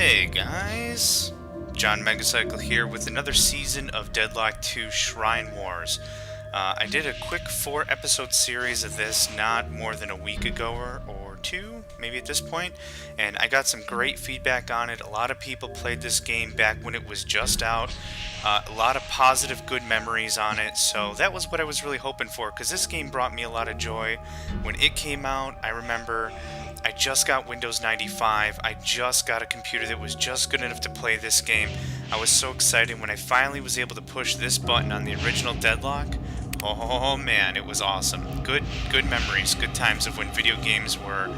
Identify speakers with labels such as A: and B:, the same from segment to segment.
A: Hey guys, John Megacycle here with another season of Deadlock 2 Shrine Wars. I did a quick 4-episode series of this not more than a week ago or two, maybe at this point, and I got some great feedback on it. A lot of people played this game back when it was just out. A lot of positive, good memories on it, so that was what I was really hoping for, because this game brought me a lot of joy. When it came out, I remember I just got Windows 95, I just got a computer that was just good enough to play this game. I was so excited when I finally was able to push this button on the original Deadlock. Oh man, it was awesome. Good memories, good times of when video games were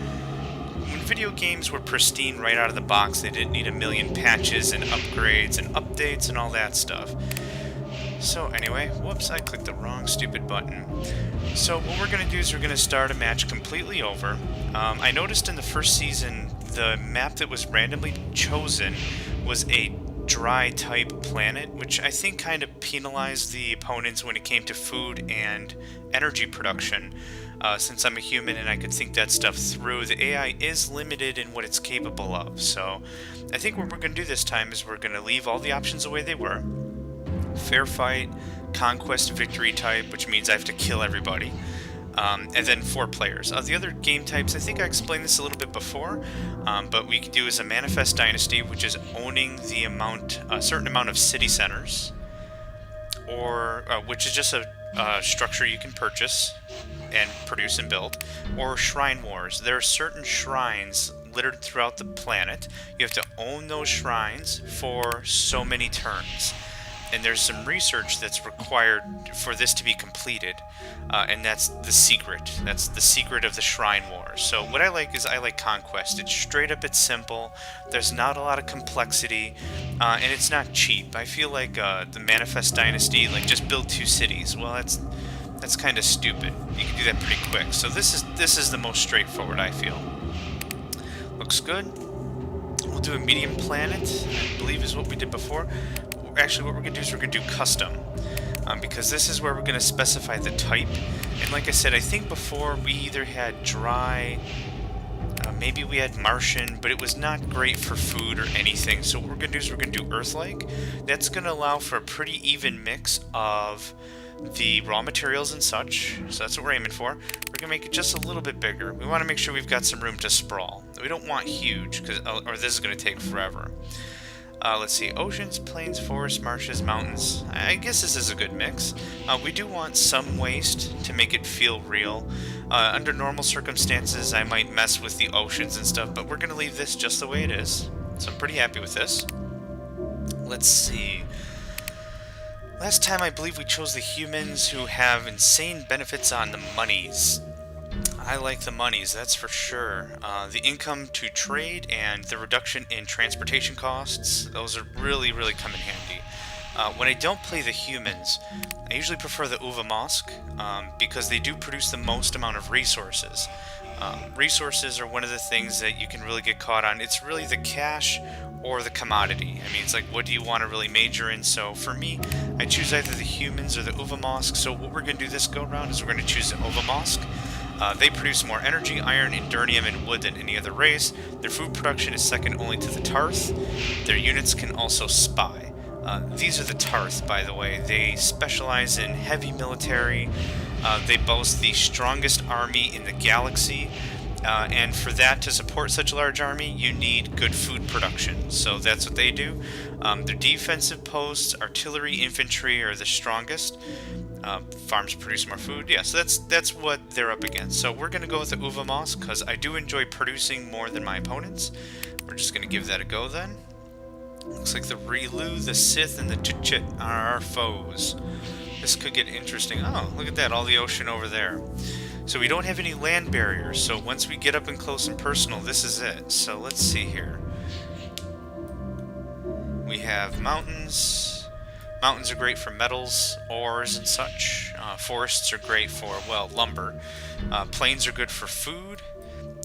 A: pristine right out of the box. They didn't need a million patches and upgrades and updates and all that stuff. So anyway, whoops, I clicked the wrong stupid button. So what we're going to do is we're going to start a match completely over. I noticed in the first season, the map that was randomly chosen was a dry type planet, which I think kind of penalized the opponents when it came to food and energy production. Since I'm a human and I could think that stuff through, the AI is limited in what it's capable of. So I think what we're going to do this time is we're going to leave all the options the way they were. Fair fight, conquest, victory type, which means I have to kill everybody, and then 4 players. The other game types, I think I explained this a little bit before, but we could do is a manifest dynasty, which is owning a certain amount of city centers, or which is just a structure you can purchase and produce and build, or shrine wars. There are certain shrines littered throughout the planet. You have to own those shrines for so many turns. And there's some research that's required for this to be completed, and that's the secret. That's the secret of the Shrine Wars. So what I like is I like Conquest. It's straight up, it's simple. There's not a lot of complexity, and it's not cheap. I feel like the Manifest Dynasty, like just build 2 cities. Well, that's kind of stupid. You can do that pretty quick. So this is the most straightforward, I feel. Looks good. We'll do a medium planet, I believe is what we did before. Actually, what we're going to do is we're going to do custom, because this is where we're going to specify the type. And like I said, I think before we either had dry, maybe we had Martian, but it was not great for food or anything. So what we're going to do is we're going to do Earth-like. That's going to allow for a pretty even mix of the raw materials and such. So that's what we're aiming for. We're going to make it just a little bit bigger. We want to make sure we've got some room to sprawl. We don't want huge, or this is going to take forever. Let's see, oceans, plains, forests, marshes, mountains. I guess this is a good mix. We do want some waste to make it feel real. Under normal circumstances, I might mess with the oceans and stuff, but we're going to leave this just the way it is. So I'm pretty happy with this. Let's see. Last time I believe we chose the humans, who have insane benefits on the monies. I like the monies, that's for sure. The income to trade and the reduction in transportation costs, those are really come in handy. When I don't play the humans, I usually prefer the Uva Mosque, because they do produce the most amount of resources. Resources are one of the things that you can really get caught on. It's really the cash or the commodity. I mean, it's like, what do you want to really major in? So for me, I choose either the humans or the Uva Mosque. So what we're going to do this go round is we're going to choose the Uva Mosque. They produce more energy, iron, endurnium, and wood than any other race. Their food production is second only to the Tarth. Their units can also spy. These are the Tarth, by the way. They specialize in heavy military. They boast the strongest army in the galaxy. And for that, to support such a large army, you need good food production. So that's what they do. Their defensive posts, artillery, infantry are the strongest. Farms produce more food. Yeah, so that's what they're up against. So we're going to go with the Uva Mosque, because I do enjoy producing more than my opponents. We're just going to give that a go then. Looks like the Relu, the Sith, and the Tuchit are our foes. This could get interesting. Oh, look at that, all the ocean over there. So we don't have any land barriers, so once we get up and close and personal, this is it. So let's see here. We have mountains. Mountains are great for metals, ores, and such. Forests are great for, well, lumber. Plains are good for food.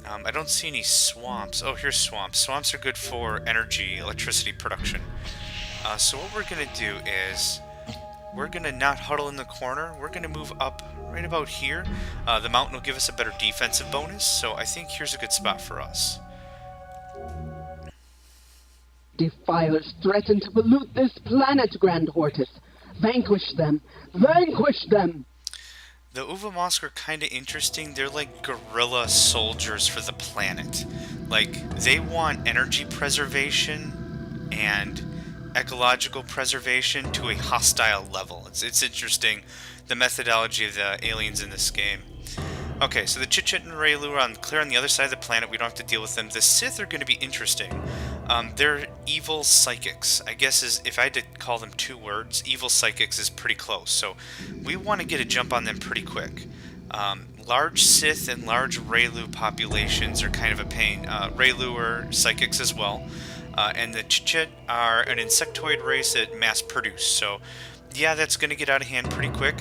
A: I don't see any swamps. Oh, here's swamps. Swamps are good for energy, electricity production. So what we're going to do is we're going to not huddle in the corner. We're going to move up right about here. The mountain will give us a better defensive bonus, so I think here's a good spot for us.
B: Defilers threaten to pollute this planet, Grand Hortus. Vanquish them! Vanquish them!
A: The Uvamosk are kind of interesting. They're like guerrilla soldiers for the planet. Like, they want energy preservation and ecological preservation to a hostile level. It's interesting, the methodology of the aliens in this game. Okay, so the Chit-Chit and Raylu are clear on the other side of the planet. We don't have to deal with them. The Sith are going to be interesting. They're evil psychics. I guess if I had to call them two words, evil psychics is pretty close. So we want to get a jump on them pretty quick. Large Sith and large Raylu populations are kind of a pain. Raylu are psychics as well. And the Chit-Chit are an insectoid race that mass produce. So yeah, that's going to get out of hand pretty quick.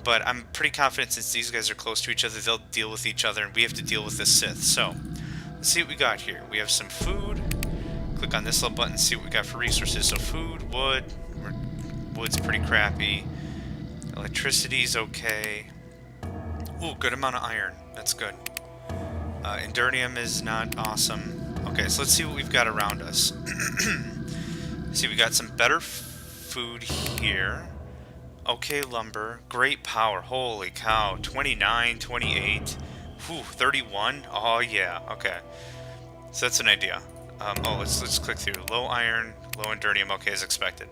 A: But I'm pretty confident since these guys are close to each other, they'll deal with each other, and we have to deal with the Sith. So, let's see what we got here. We have some food. Click on this little button, see what we got for resources. So food, wood. Wood's pretty crappy. Electricity's okay. Ooh, good amount of iron. That's good. Endurnium is not awesome. Okay, so let's see what we've got around us. See, we got some better food here. Okay, lumber. Great power. Holy cow. 29, 28. Whew, 31. Oh, yeah. Okay. So that's an idea. Let's click through. Low iron, low endurnium. Okay, as expected.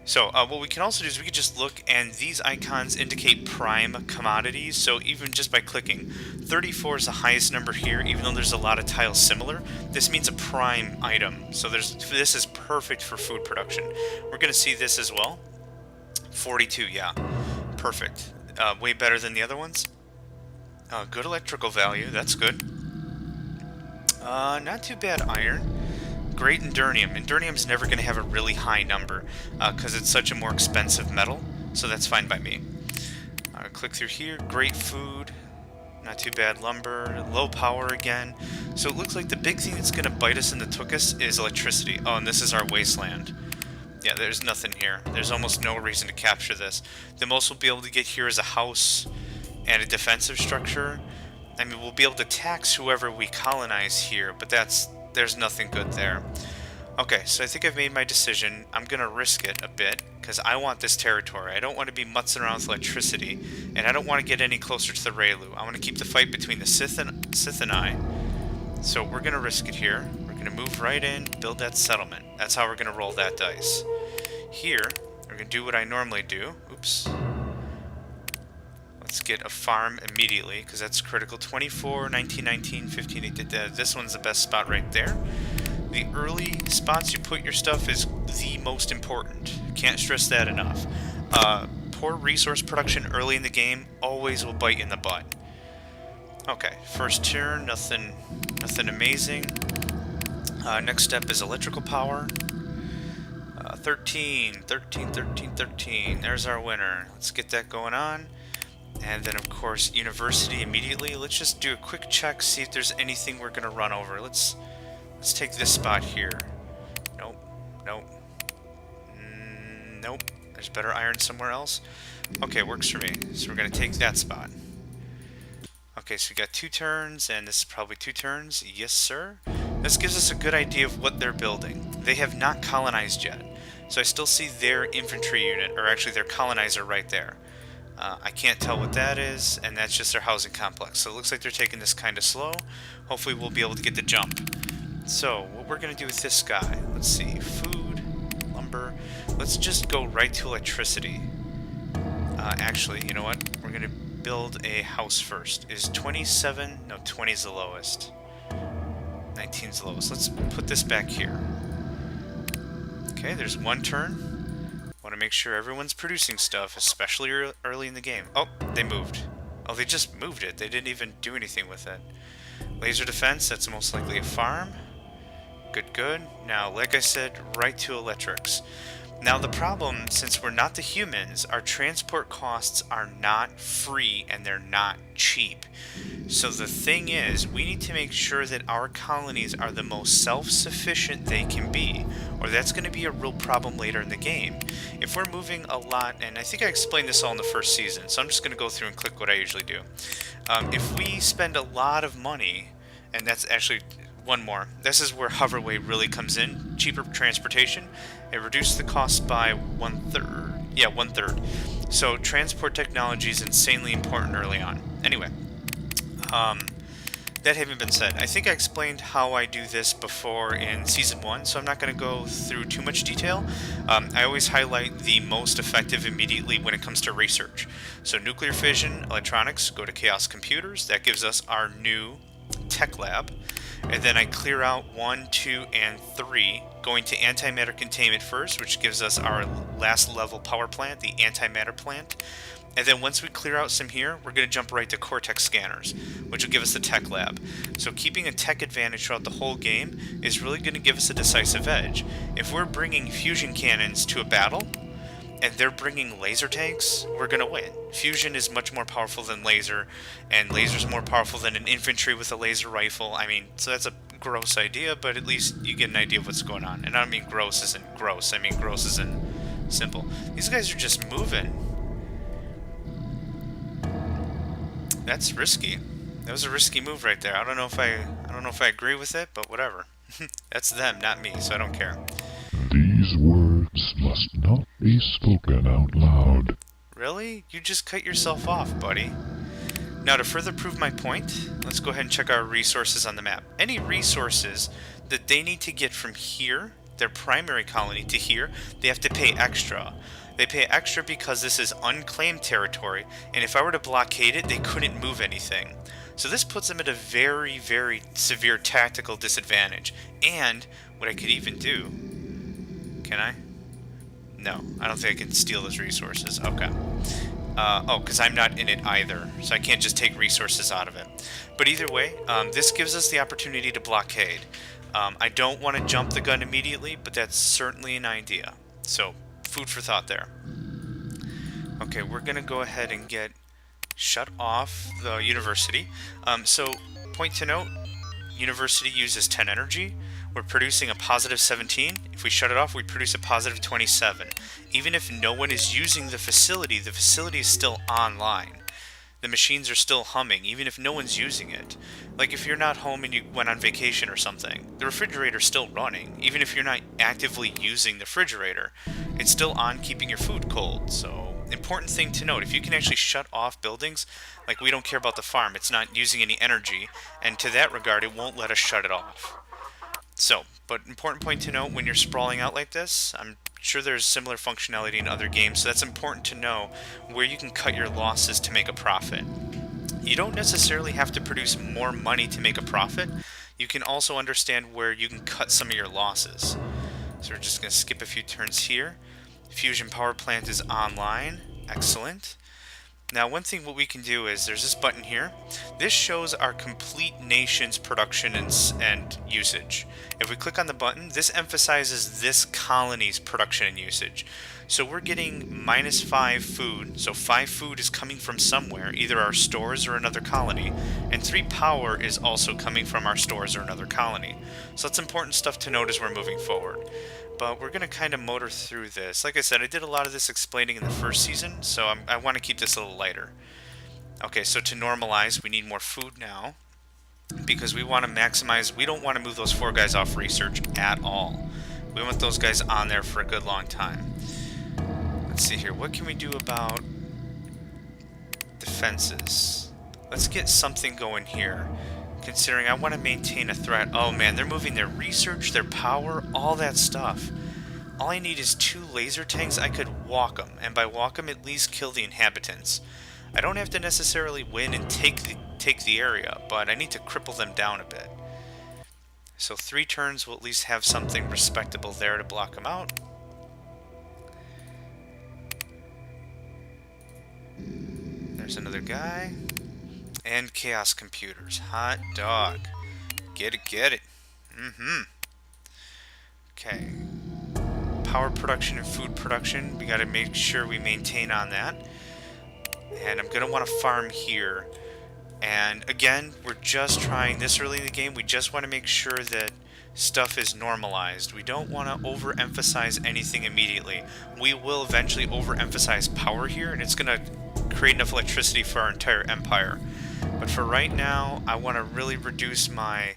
A: So, what we can also do is we can just look, and these icons indicate prime commodities. So, even just by clicking, 34 is the highest number here, even though there's a lot of tiles similar. This means a prime item. So, this is perfect for food production. We're going to see this as well. 42, yeah. Perfect. Way better than the other ones. Good electrical value, that's good. Not too bad iron. Great endurnium. Endurnium's never going to have a really high number because it's such a more expensive metal, so that's fine by me. Click through here. Great food. Not too bad lumber. Low power again. So it looks like the big thing that's going to bite us in the tuchus is electricity. Oh, and this is our wasteland. Yeah, there's nothing here. There's almost no reason to capture this. The most we'll be able to get here is a house and a defensive structure. I mean, we'll be able to tax whoever we colonize here, but there's nothing good there. Okay, so I think I've made my decision. I'm going to risk it a bit, because I want this territory. I don't want to be mutzing around with electricity, and I don't want to get any closer to the Raylu. I want to keep the fight between the Sith and I. So we're going to risk it here. We're going to move right in, build that settlement. That's how we're going to roll that dice. Here, we're going to do what I normally do. Oops. Let's get a farm immediately, because that's critical. 24, 19, 19, 15, 18. This one's the best spot right there. The early spots you put your stuff is the most important. Can't stress that enough. Poor resource production early in the game always will bite you in the butt. Okay, first turn, nothing amazing. Next step is electrical power. 13, 13, 13, 13. There's our winner. Let's get that going on. And then, of course, university immediately. Let's just do a quick check, see if there's anything we're going to run over. Let's take this spot here. Nope. Nope. Nope. There's better iron somewhere else. Okay, works for me. So we're going to take that spot. Okay, so we got 2 turns, and this is probably 2 turns. Yes, sir. This gives us a good idea of what they're building. They have not colonized yet. So I still see their infantry unit, or actually their colonizer right there. I can't tell what that is, and that's just their housing complex. So it looks like they're taking this kind of slow. Hopefully we'll be able to get the jump. So, what we're going to do with this guy, let's see, food, lumber. Let's just go right to electricity. Actually, you know what? We're going to build a house first. Is 27? No, 20 is the lowest. 19 is the lowest. Let's put this back here. Okay, there's 1 turn. Want to make sure everyone's producing stuff, especially early in the game. Oh, they moved. Oh, they just moved it. They didn't even do anything with it. Laser defense, that's most likely a farm. Good, good. Now, like I said, right to electrics. Now, the problem, since we're not the humans, our transport costs are not free and they're not cheap. So the thing is, we need to make sure that our colonies are the most self-sufficient they can be, or that's going to be a real problem later in the game. If we're moving a lot, and I think I explained this all in the first season, so I'm just going to go through and click what I usually do. If we spend a lot of money, and that's actually one more. This is where hoverway really comes in. Cheaper transportation. It reduced the cost by 1/3. Yeah, 1/3. So transport technology is insanely important early on. Anyway, that having been said, I think I explained how I do this before in Season 1, so I'm not going to go through too much detail. I always highlight the most effective immediately when it comes to research. So nuclear fission, electronics, go to Chaos Computers. That gives us our new tech lab. And then I clear out 1, 2, and 3, going to antimatter containment first, which gives us our last level power plant, the antimatter plant. And then once we clear out some here, we're going to jump right to Cortex scanners, which will give us the tech lab. So keeping a tech advantage throughout the whole game is really going to give us a decisive edge. If we're bringing fusion cannons to a battle, and they're bringing laser tanks, we're going to win. Fusion is much more powerful than laser, and laser's more powerful than an infantry with a laser rifle. I mean, so that's a gross idea, but at least you get an idea of what's going on. And I don't mean gross isn't gross, I mean gross isn't simple. These guys are just moving. That's risky. That was a risky move right there. I don't know if I agree with it, but whatever. That's them, not me, so I don't care.
C: These words must not be spoken out loud.
A: Really? You just cut yourself off, buddy. Now, to further prove my point, let's go ahead and check our resources on the map. Any resources that they need to get from here, their primary colony, to here, they have to pay extra. They pay extra because this is unclaimed territory, and if I were to blockade it, they couldn't move anything. So this puts them at a very, very severe tactical disadvantage. And what I could even do... Can I? No, I don't think I can steal those resources. Okay. Oh, because I'm not in it either, so I can't just take resources out of it. But either way, this gives us the opportunity to blockade. I don't want to jump the gun immediately, but that's certainly an idea. So, food for thought there. Okay, we're going to go ahead and shut off the university. So, point to note, university uses 10 energy. We're producing a positive 17. If we shut it off, we produce a positive 27. Even if no one is using the facility is still online. The machines are still humming, even if no one's using it. Like if you're not home and you went on vacation or something, the refrigerator's still running. Even if you're not actively using the refrigerator, it's still on keeping your food cold. So, important thing to note, if you can actually shut off buildings, like we don't care about the farm, it's not using any energy, and to that regard, it won't let us shut it off. So, but important point to note, when you're sprawling out like this, I'm sure there's similar functionality in other games, so that's important to know where you can cut your losses to make a profit. You don't necessarily have to produce more money to make a profit. You can also understand where you can cut some of your losses. So we're just going to skip a few turns here. Fusion power plant is online. Excellent. Now, one thing what we can do is, there's this button here. This shows our complete nation's production and usage. If we click on the button, this emphasizes this colony's production and usage. So we're getting -5 food, so 5 food is coming from somewhere, either our stores or another colony, and 3 power is also coming from our stores or another colony. So that's important stuff to note as we're moving forward. But we're going to kind of motor through this. Like I said, I did a lot of this explaining in the first season, so I want to keep this a little lighter. Okay, so to normalize, we need more food now, because we want to maximize, we don't want to move those 4 guys off research at all. We want those guys on there for a good long time. Let's see here, what can we do about defenses? Let's get something going here. Considering I want to maintain a threat. Oh man, they're moving their research, their power, all that stuff. All I need is 2 laser tanks. I could walk them, and by walk them, at least kill the inhabitants. I don't have to necessarily win and take the area, but I need to cripple them down a bit. So 3 turns will at least have something respectable there to block them out. There's another guy. And Chaos Computers. Hot dog. Get it, get it. Okay. Power production and food production. We gotta make sure we maintain on that. And I'm gonna want to farm here. And again, we're just trying this early in the game. We just want to make sure that stuff is normalized. We don't want to overemphasize anything immediately. We will eventually overemphasize power here, and it's gonna create enough electricity for our entire empire. But for right now, I want to really reduce my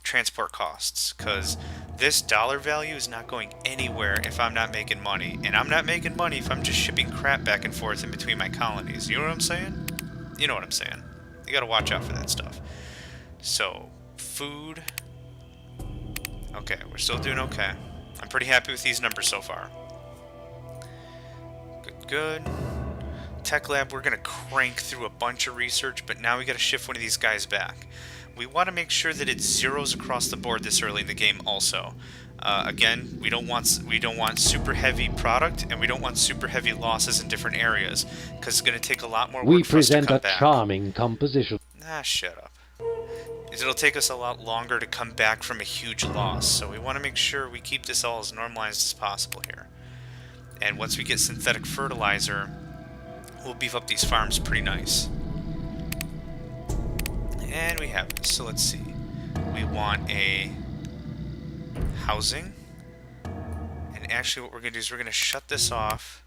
A: transport costs, because this dollar value is not going anywhere if I'm not making money, and I'm not making money if I'm just shipping crap back and forth in between my colonies. You know what I'm saying? You know what I'm saying. You gotta watch out for that stuff. So, food. Okay, we're still doing okay. I'm pretty happy with these numbers so far. Good. Tech lab, we're gonna crank through a bunch of research, but now we gotta shift one of these guys back. We want to make sure that it's zeros across the board this early in the game also. Again, we don't want super heavy product, and we don't want super heavy losses in different areas, because it's going to take a lot more work for us to come back.
D: We present a charming composition.
A: Ah, shut up. It'll take us a lot longer to come back from a huge loss, so we want to make sure we keep this all as normalized as possible here. And once we get synthetic fertilizer, we'll beef up these farms pretty nice. And we have this, so let's see. We want a housing. And actually what we're going to do is we're going to shut this off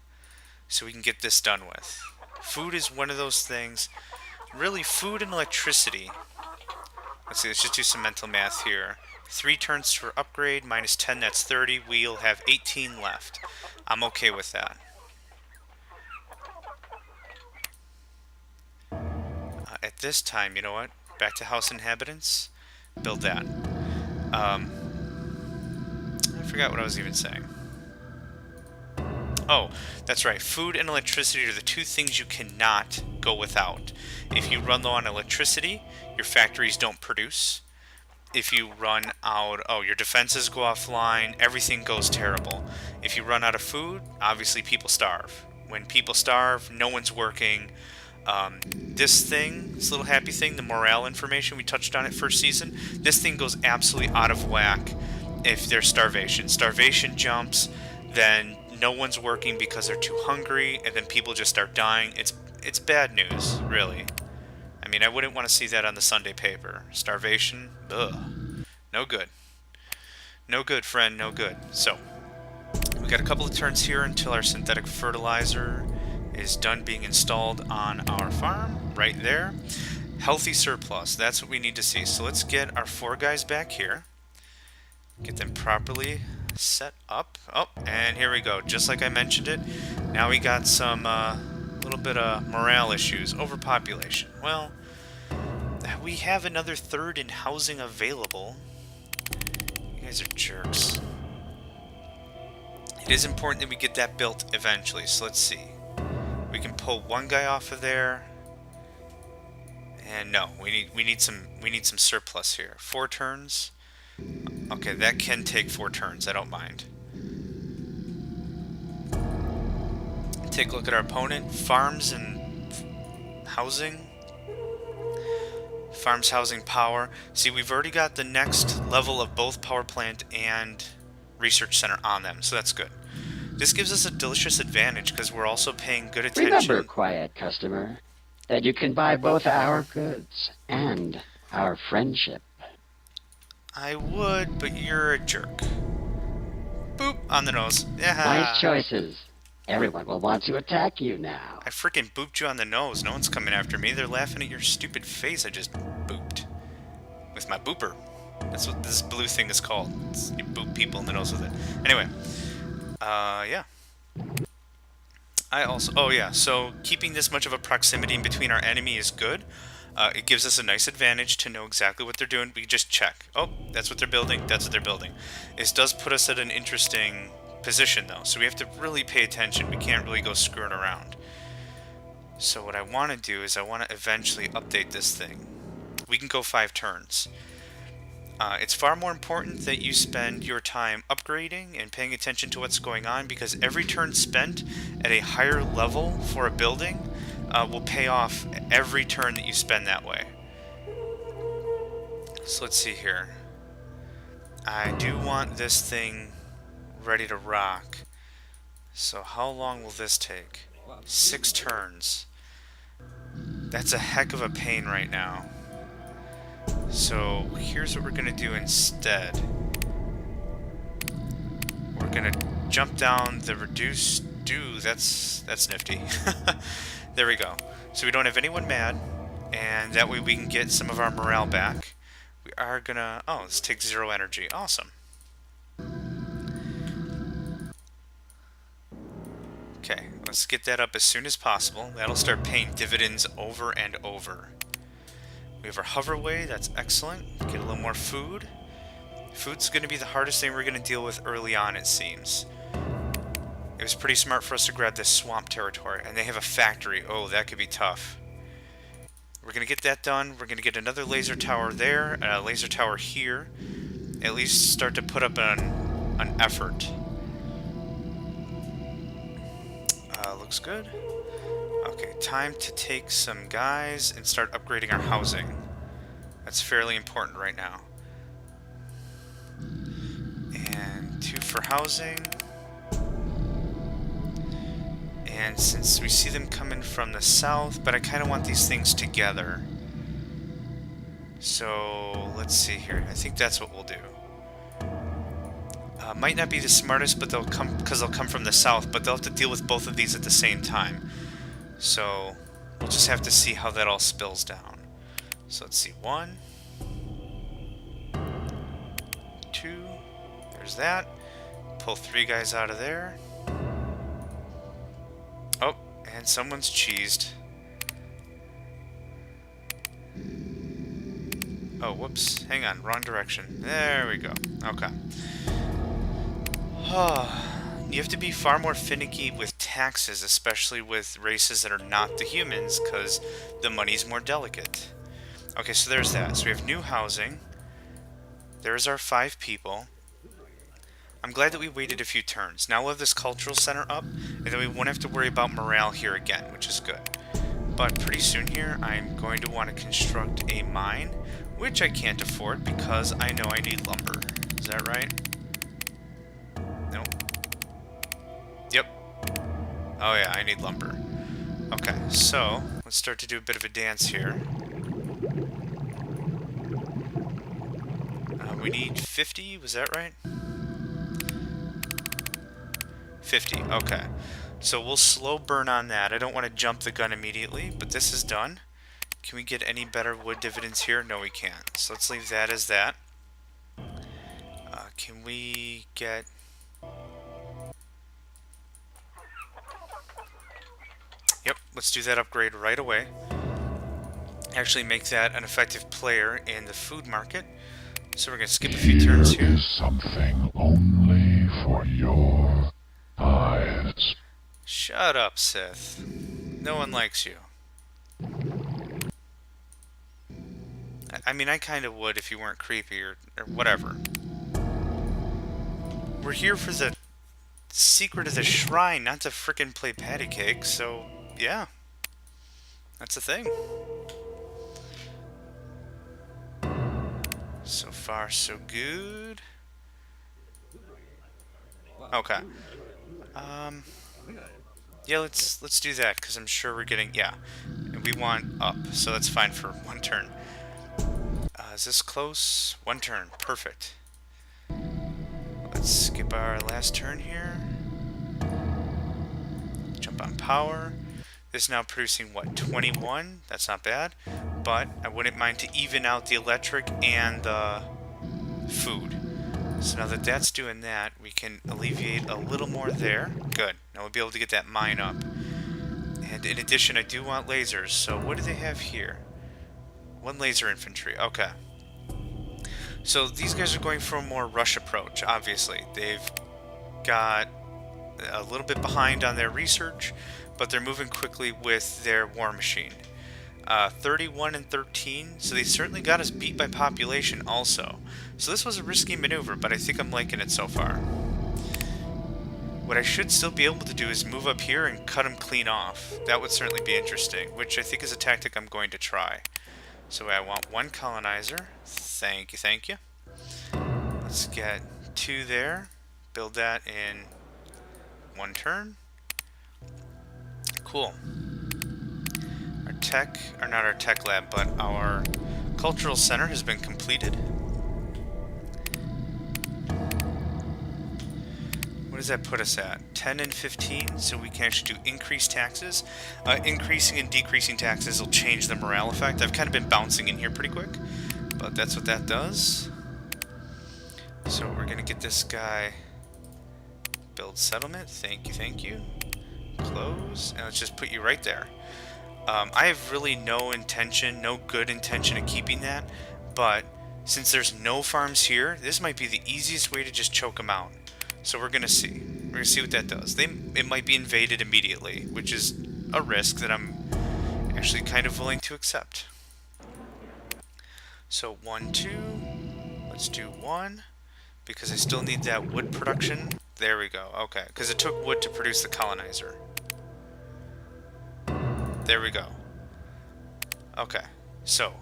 A: so we can get this done with. Food is one of those things. Really, food and electricity. Let's see, let's just do some mental math here. 3 turns for upgrade, minus 10, that's 30. We'll have 18 left. I'm okay with that. At this time, you know what? Back to house inhabitants. Build that. I forgot what I was even saying. Oh, that's right. Food and electricity are the 2 things you cannot go without. If you run low on electricity, your factories don't produce. If you run out, your defenses go offline, everything goes terrible. If you run out of food, obviously people starve. When people starve, no one's working. This little happy thing, the morale information, we touched on it first season, this thing goes absolutely out of whack if there's starvation. Starvation jumps, then no one's working because they're too hungry, and then people just start dying. It's bad news, really. I mean, I wouldn't want to see that on the Sunday paper. Starvation, ugh, no good. No good, friend, no good. So, we got a couple of turns here until our synthetic fertilizer is done being installed on our farm, right there. Healthy surplus, that's what we need to see. So let's get our 4 guys back here. Get them properly set up. Oh, and here we go. Just like I mentioned it, now we got some little bit of morale issues. Overpopulation. Well, we have another 3rd in housing available. You guys are jerks. It is important that we get that built eventually, so let's see. We can pull 1 guy off of there. And no, we need some surplus here. 4 turns. Okay, that can take 4 turns. I don't mind. Take a look at our opponent. Farms and housing. Farms, housing, power. See, we've already got the next level of both power plant and research center on them, so that's good. This gives us a delicious advantage because we're also paying good attention.
E: Remember, quiet customer, that you can buy both our goods and our friendship.
A: I would, but you're a jerk. Boop, on the nose. Yeah.
E: Nice choices. Everyone will want to attack you now.
A: I freaking booped you on the nose. No one's coming after me. They're laughing at your stupid face I just booped. With my booper. That's what this blue thing is called. You boop people in the nose with it. Anyway. Yeah. So keeping this much of a proximity in between our enemy is good. It gives us a nice advantage to know exactly what they're doing. We just check. Oh, that's what they're building. That's what they're building. This does put us at an interesting position, though. So we have to really pay attention. We can't really go screwing around. So what I want to do is I want to eventually update this thing. We can go 5 turns. It's far more important that you spend your time upgrading and paying attention to what's going on, because every turn spent at a higher level for a building will pay off every turn that you spend that way. So let's see here. I do want this thing ready to rock. So how long will this take? 6 turns. That's a heck of a pain right now. So here's what we're going to do instead. We're going to jump down the reduce do. That's nifty. There we go. So we don't have anyone mad, and that way we can get some of our morale back. We are gonna... Oh, this takes 0 energy. Awesome. Okay, let's get that up as soon as possible. That'll start paying dividends over and over. We have our hoverway, that's excellent. Get a little more food. Food's going to be the hardest thing we're going to deal with early on, it seems. It was pretty smart for us to grab this swamp territory, and they have a factory. Oh, that could be tough. We're going to get that done. We're going to get another laser tower there, and a laser tower here. At least start to put up an effort. Looks good. Okay, time to take some guys and start upgrading our housing. That's fairly important right now. And 2 for housing. And since we see them coming from the south, but I kind of want these things together. So, let's see here. I think that's what we'll do. Might not be the smartest, but they'll come because they'll come from the south, but they'll have to deal with both of these at the same time. So we'll just have to see how that all spills down. So let's see, 1, 2, there's that. Pull 3 guys out of there. Oh, and someone's cheesed. Oh, whoops, hang on, wrong direction. There we go, okay. You have to be far more finicky with taxes, especially with races that are not the humans, because the money's more delicate. Okay, so there's that. So we have new housing. There's our 5 people. I'm glad that we waited a few turns. Now we'll have this cultural center up, and then we won't have to worry about morale here again, which is good. But pretty soon here, I'm going to want to construct a mine, which I can't afford because I know I need lumber. Is that right? Nope. Yep. Oh yeah, I need lumber. Okay, so let's start to do a bit of a dance here. We need 50, was that right? 50, okay. So we'll slow burn on that. I don't want to jump the gun immediately, but this is done. Can we get any better wood dividends here? No, we can't. So let's leave that as that. Can we get... Yep, let's do that upgrade right away. Actually make that an effective player in the food market. So we're going to skip a few turns here.
C: Here is something only for your eyes.
A: Shut up, Sith. No one likes you. I mean, I kind of would if you weren't creepy or whatever. We're here for the secret of the shrine, not to frickin' play patty cake, so yeah. That's the thing. So far, so good. Okay. Yeah, let's do that, because I'm sure we're getting... Yeah. And we want up, so that's fine for 1 turn. Is this close? 1 turn. Perfect. Let's skip our last turn here. Jump on power. This is now producing, what, 21? That's not bad. But I wouldn't mind to even out the electric and the food. So now that that's doing that, we can alleviate a little more there. Good. Now we'll be able to get that mine up. And in addition, I do want lasers. So what do they have here? 1 laser infantry. Okay. So these guys are going for a more rush approach, obviously. They've got a little bit behind on their research, but they're moving quickly with their war machine. 31 and 13, so they certainly got us beat by population also. So this was a risky maneuver, but I think I'm liking it so far. What I should still be able to do is move up here and cut them clean off. That would certainly be interesting, which I think is a tactic I'm going to try. So I want 1 colonizer. Thank you, thank you. Let's get 2 there. Build that in 1 turn. Cool. Our tech, or not our tech lab, but our cultural center has been completed. What does that put us at? 10 and 15, so we can actually do increased taxes. Increasing and decreasing taxes will change the morale effect. I've kind of been bouncing in here pretty quick, but that's what that does. So we're gonna get this guy. Build settlement. Thank you, thank you. Close, and let's just put you right there. I have really no good intention of keeping that, but since there's no farms here, this might be the easiest way to just choke them out. So we're gonna see. We're gonna see what that does. It might be invaded immediately, which is a risk that I'm actually kind of willing to accept. So 1, 2. Let's do 1 because I still need that wood production. There we go. Okay, because it took wood to produce the colonizer. There we go. Okay, so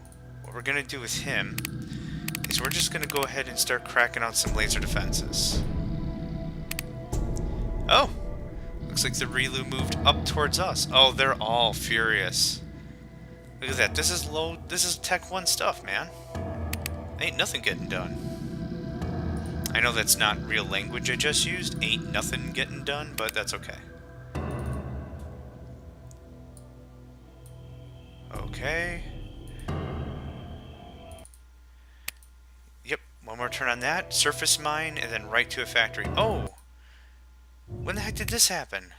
A: what we're gonna do with him is we're just gonna go ahead and start cracking out some laser defenses. Oh, looks like the Relu moved up towards us. Oh, they're all furious. Look at that. This is Tech 1 stuff, man. Ain't nothing getting done. I know that's not real language I just used. Ain't nothing getting done, but that's okay. Okay. Yep, one more turn on that. Surface mine, and then right to a factory. Oh! When the heck did this happen?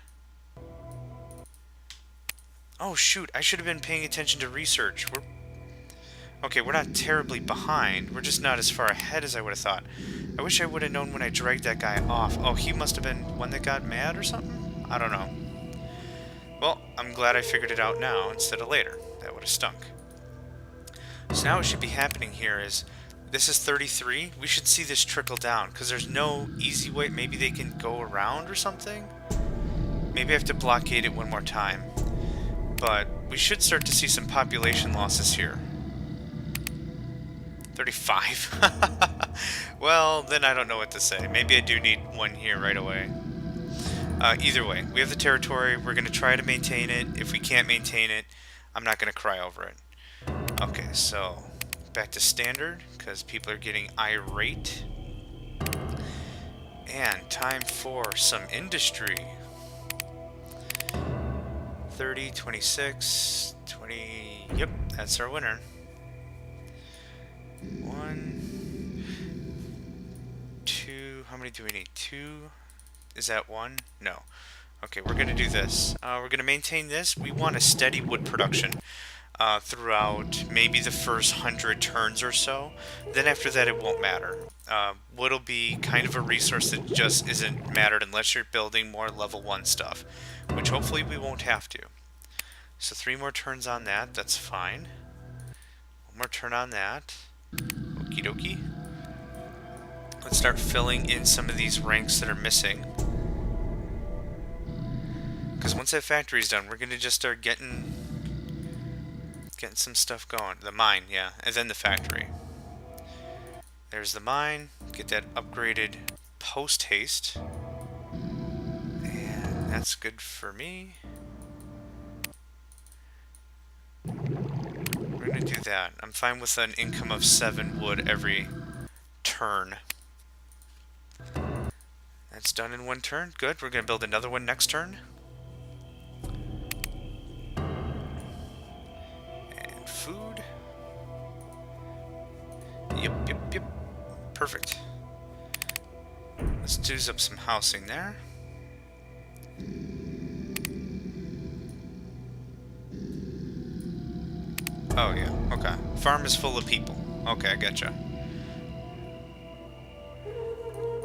A: Oh shoot, I should have been paying attention to research. We're not terribly behind. We're just not as far ahead as I would have thought. I wish I would have known when I dragged that guy off. Oh, he must have been one that got mad or something? I don't know. Well, I'm glad I figured it out now instead of later. That would have stunk. So now what should be happening here is, this is 33. We should see this trickle down, because there's no easy way. Maybe they can go around or something? Maybe I have to blockade it one more time. But we should start to see some population losses here. 35. Well, then I don't know what to say. Maybe I do need one here right away. Either way, we have the territory. We're going to try to maintain it. If we can't maintain it, I'm not going to cry over it. Okay, so back to standard, because people are getting irate. And time for some industry. 30, 26, 20... Yep, that's our winner. 1, 2... How many do we need? 2? Is that 1? No. Okay, we're going to do this. We're going to maintain this. We want a steady wood production throughout maybe the first 100 turns or so. Then after that, it won't matter. Wood will be kind of a resource that just isn't mattered unless you're building more level 1 stuff, which hopefully we won't have to. So 3 more turns on that. That's fine. 1 more turn on that. Okie dokie. Let's start filling in some of these ranks that are missing. Because once that factory's done, we're going to just start getting some stuff going. The mine, yeah, and then the factory. There's the mine. Get that upgraded post-haste. And that's good for me. We're going to do that. I'm fine with an income of 7 wood every turn. That's done in 1 turn. Good. We're going to build another one next turn. And food. Yep. Perfect. Let's do up some housing there. Oh yeah, okay. Farm is full of people. Okay, I getcha.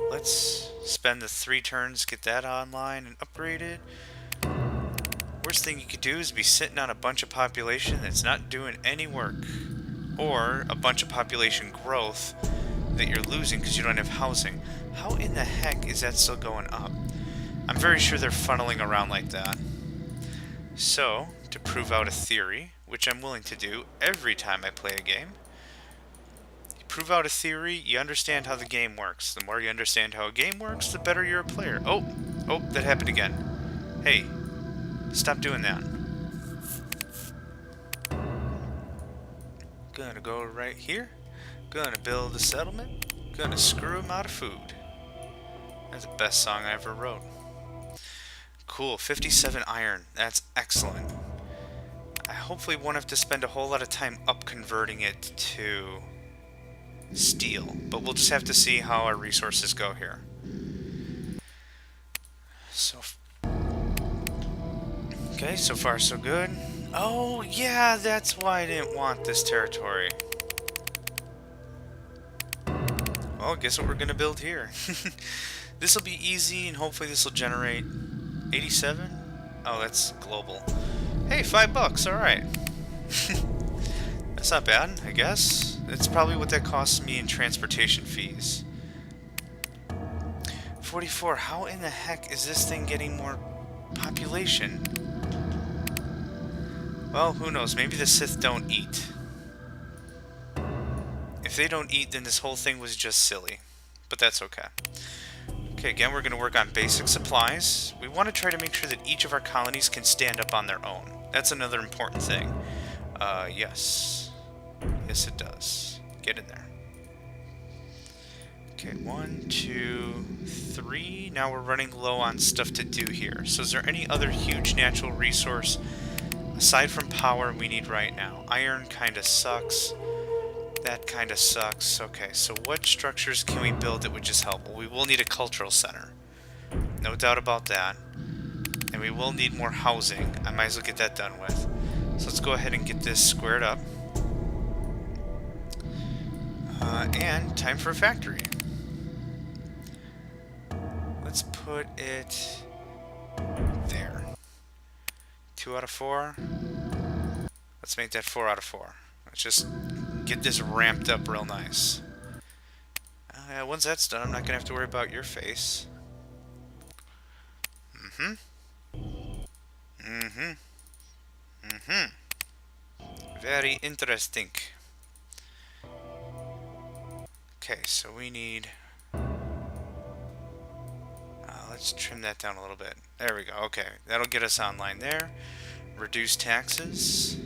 A: Let's spend the 3 turns, get that online and upgraded. Worst thing you could do is be sitting on a bunch of population that's not doing any work. Or a bunch of population growth that you're losing because you don't have housing. How in the heck is that still going up? I'm very sure they're funneling around like that. So, to prove out a theory, which I'm willing to do every time I play a game, you prove out a theory, you understand how the game works. The more you understand how a game works, the better you're a player. Oh, that happened again. Hey, stop doing that. Gonna go right here. Gonna build a settlement. Gonna screw them out of food. That's the best song I ever wrote. Cool, 57 iron. That's excellent. I hopefully won't have to spend a whole lot of time up converting it to steel. But we'll just have to see how our resources go here. So, okay, so far so good. Oh, yeah, that's why I didn't want this territory. Well, guess what we're going to build here. This will be easy, and hopefully this will generate 87? Oh, that's global. Hey, $5, alright. That's not bad, I guess. It's probably what that costs me in transportation fees. 44, how in the heck is this thing getting more population? Well, who knows, maybe the Sith don't eat. If they don't eat, then this whole thing was just silly. But that's okay. Okay, again, we're going to work on basic supplies. We want to try to make sure that each of our colonies can stand up on their own. That's another important thing. Yes. Yes, it does. Get in there. Okay, 1, 2, 3. Now we're running low on stuff to do here. So is there any other huge natural resource aside from power we need right now? Iron kind of sucks. That kind of sucks. Okay, so what structures can we build that would just help? Well, we will need a cultural center. No doubt about that. And we will need more housing. I might as well get that done with. So let's go ahead and get this squared up. And time for a factory. Let's put it there. 2 out of 4. Let's make that 4 out of 4. Let's just get this ramped up real nice. Once that's done, I'm not going to have to worry about your face. Very interesting. Okay, so we need... let's trim that down a little bit. There we go. Okay, that'll get us online there. Reduce taxes.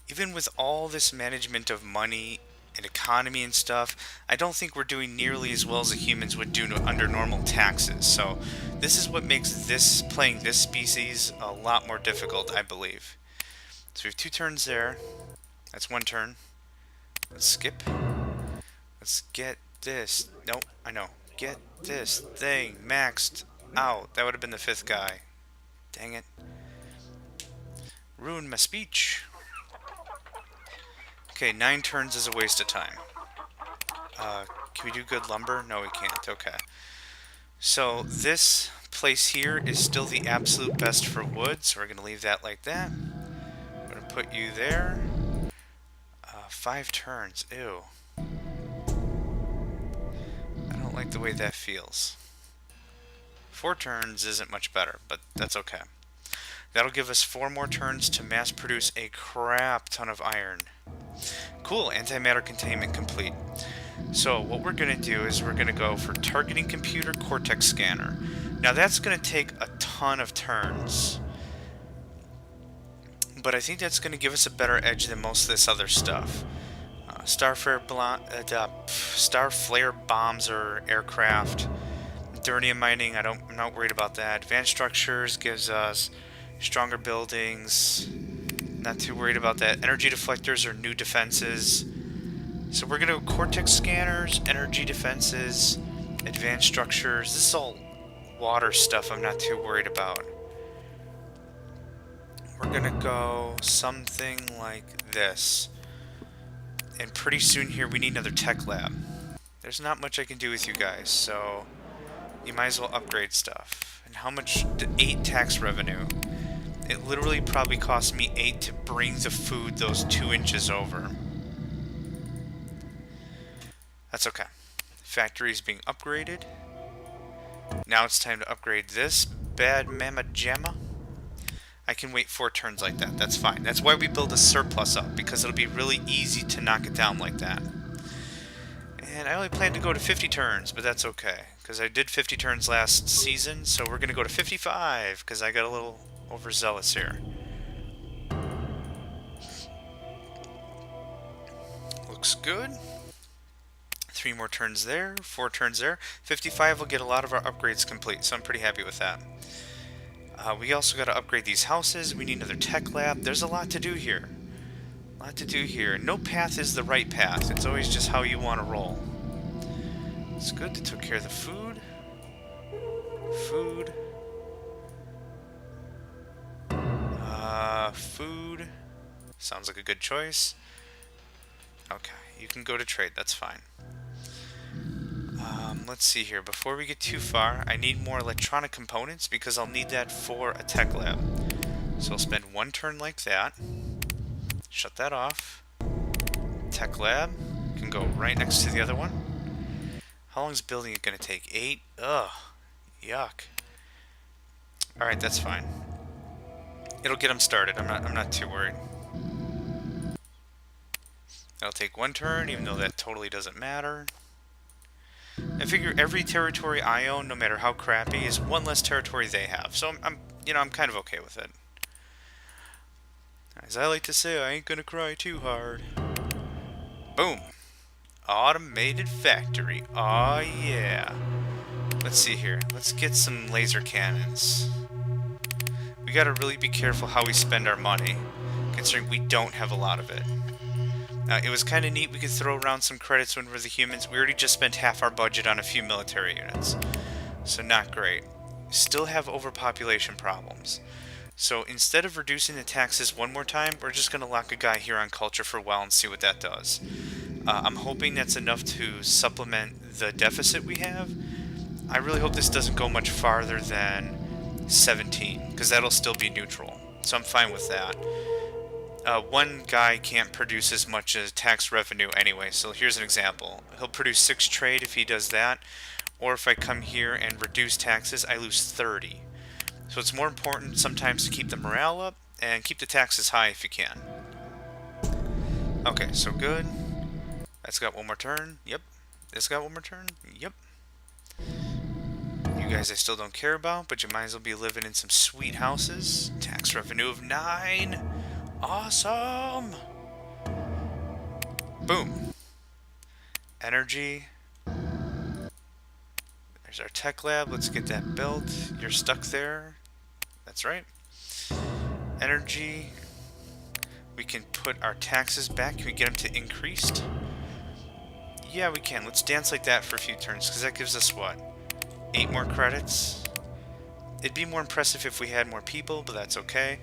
A: Even with all this management of money and economy and stuff, I don't think we're doing nearly as well as the humans would do under normal taxes. So this is what makes playing this species a lot more difficult, I believe. So we have 2 turns there. That's 1 turn. Let's skip. Let's get this. Nope, I know. Get this thing maxed out. That would have been the 5th guy. Dang it. Ruined my speech. Okay, 9 turns is a waste of time. Can we do good lumber? No, we can't. Okay. So this place here is still the absolute best for wood, so we're going to leave that like that. I'm going to put you there. 5 turns. Ew. I don't like the way that feels. 4 turns isn't much better, but that's okay. That'll give us 4 more turns to mass produce a crap ton of iron. Cool, antimatter containment complete. So what we're going to do is we're going to go for targeting computer cortex scanner. Now that's going to take a ton of turns. But I think that's going to give us a better edge than most of this other stuff. Starflare bombs or aircraft. Durnium mining, I'm not worried about that. Advanced structures gives us stronger buildings. Not too worried about that. Energy deflectors are new defenses. So we're going to go cortex scanners, energy defenses, advanced structures. This is all water stuff I'm not too worried about. We're going to go something like this. And pretty soon here we need another tech lab. There's not much I can do with you guys, so you might as well upgrade stuff. And how much? 8 tax revenue. It literally probably cost me 8 to bring the food those 2 inches over. That's okay. Factory is being upgraded. Now it's time to upgrade this bad mamma jamma. I can wait 4 turns like that. That's fine. That's why we build a surplus up, because it'll be really easy to knock it down like that. And I only plan to go to 50 turns, but that's okay, because I did 50 turns last season, so we're going to go to 55, because I got a little overzealous here. Looks good. 3 more turns there, 4 turns there. 55 will get a lot of our upgrades complete, so I'm pretty happy with that. We also got to upgrade these houses. We need another tech lab. There's a lot to do here. A lot to do here. No path is the right path. It's always just how you want to roll. It's good. They took care of the food. Food. Food. Sounds like a good choice. Okay, you can go to trade. That's fine. Let's see here. Before we get too far, I need more electronic components because I'll need that for a tech lab. So I'll spend one turn like that. Shut that off. Tech lab can go right next to the other one. How long is building it going to take? 8? Ugh. Yuck. Alright, that's fine. It'll get them started. I'm not too worried. That'll take one turn, even though that totally doesn't matter. I figure every territory I own, no matter how crappy, is one less territory they have. So I'm kind of okay with it. As I like to say, I ain't gonna cry too hard. Boom. Automated factory. Aw, yeah. Let's see here. Let's get some laser cannons. We gotta really be careful how we spend our money, considering we don't have a lot of it. It was kind of neat we could throw around some credits when we're the humans. We already just spent half our budget on a few military units. So not great. Still have overpopulation problems. So instead of reducing the taxes one more time, we're just going to lock a guy here on culture for a while and see what that does. I'm hoping that's enough to supplement the deficit we have. I really hope this doesn't go much farther than 17, because that'll still be neutral. So I'm fine with that. One guy can't produce as much as tax revenue anyway, so here's an example. He'll produce 6 trade if he does that, or if I come here and reduce taxes, I lose 30. So it's more important sometimes to keep the morale up and keep the taxes high if you can. Okay, so good. That's got one more turn. Yep. This got one more turn. Yep. You guys I still don't care about, but you might as well be living in some sweet houses. Tax revenue of 9. Awesome! Boom. Energy. There's our tech lab. Let's get that built. You're stuck there. That's right. Energy. We can put our taxes back. Can we get them to increased? Yeah, we can. Let's dance like that for a few turns, because that gives us, what? 8 more credits? It'd be more impressive if we had more people, but that's okay.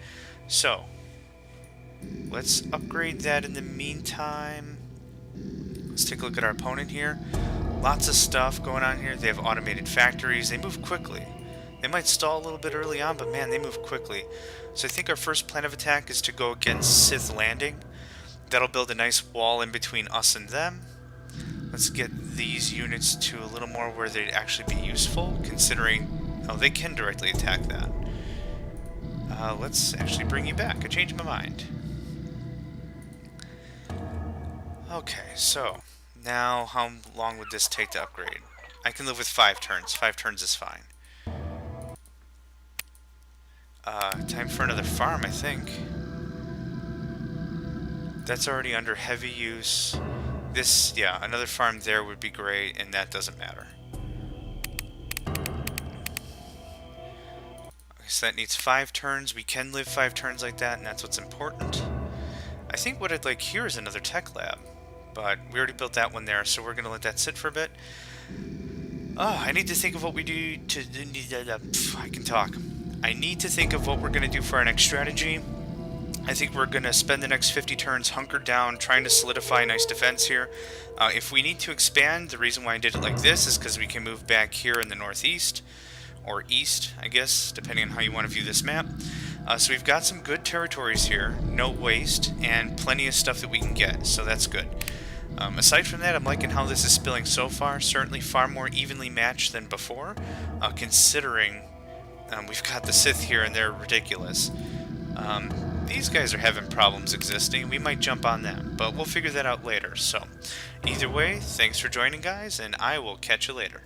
A: So, let's upgrade that in the meantime. Let's take a look at our opponent here. Lots of stuff going on here. They have automated factories. They move quickly. They might stall a little bit early on, but man, they move quickly. So I think our first plan of attack is to go against Sith Landing. That'll build a nice wall in between us and them. Let's get these units to a little more where they'd actually be useful, considering... Oh, they can directly attack that. Let's actually bring you back. I changed my mind. Okay, so... Now, how long would this take to upgrade? I can live with 5 turns. 5 turns is fine. Time for another farm, I think. That's already under heavy use. This, yeah, another farm there would be great, and that doesn't matter. Okay, so that needs 5 turns. We can live 5 turns like that, and that's what's important. I think what I'd like here is another tech lab. But we already built that one there, so we're going to let that sit for a bit. Oh, I need to think of what we do to... I can talk. I need to think of what we're going to do for our next strategy. I think we're going to spend the next 50 turns hunkered down, trying to solidify a nice defense here. If we need to expand, the reason why I did it like this is because we can move back here in the northeast. Or east, I guess, depending on how you want to view this map. So we've got some good territories here, no waste, and plenty of stuff that we can get, so that's good. Aside from that, I'm liking how this is spilling so far. Certainly far more evenly matched than before, considering we've got the Sith here and they're ridiculous. These guys are having problems existing. We might jump on them, but we'll figure that out later. So, either way, thanks for joining, guys, and I will catch you later.